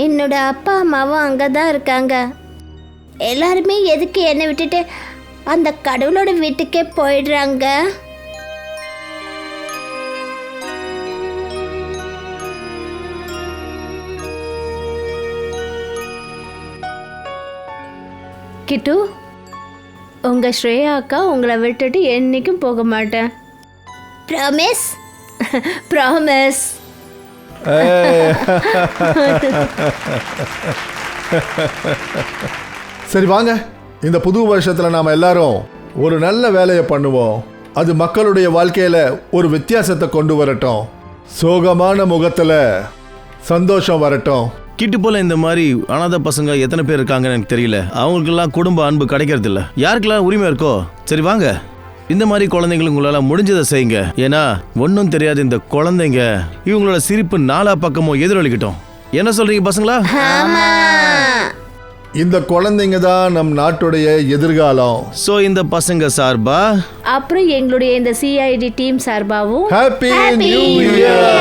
என்னோட அப்பா அம்மாவும் அங்கதான் இருக்காங்க. எல்லாருமே எதுக்கு என்னை விட்டுட்டு அந்த கடவுளோட வீட்டுக்கே போயிடுறாங்க? கிட்டு, உங்க ஸ்ரேயா அக்கா உங்களை விட்டுட்டு என்னைக்கும் போக மாட்டேன். ப்ராமிஸ்? ப்ராமிஸ். சரி வாங்க, இந்த புது வருஷத்துல நாம எல்லாரும் ஒரு நல்ல வேலையை பண்ணுவோம். அது மக்களுடைய வாழ்க்கையில ஒரு வித்தியாசத்தை கொண்டு வரட்டும். சோகமான முகத்துல சந்தோஷம் வரட்டும். கிட்டு போல இந்த மாதிரி அனாதை பசங்க எத்தனை பேர் இருக்காங்கன்னு எனக்கு தெரியல. அவங்களுக்கெல்லாம் குடும்ப அன்பு கிடைக்கிறது இல்ல. யாருக்கெல்லாம் உரிமை இருக்கோ சரி வாங்க, இந்த மாதிரி குழந்தைங்களுக்கு உங்களால முடிஞ்சதை செய்யுங்க. ஏன்னா ஒன்றும் தெரியாது இந்த குழந்தைங்க இவங்களோட சிரிப்பு நாலா பக்கமும் எதிரொலிக்கட்டும். என்ன சொல்றீங்க பசங்களா? இந்த குழந்தைங்க தான் நம் நாட்டுடைய எதிர்காலம். சோ இந்த பசங்க சார்பா அப்புறம் எங்களுடைய இந்த சிஐடி டீம் சார்பாவும் ஹாப்பி நியூ இயர்.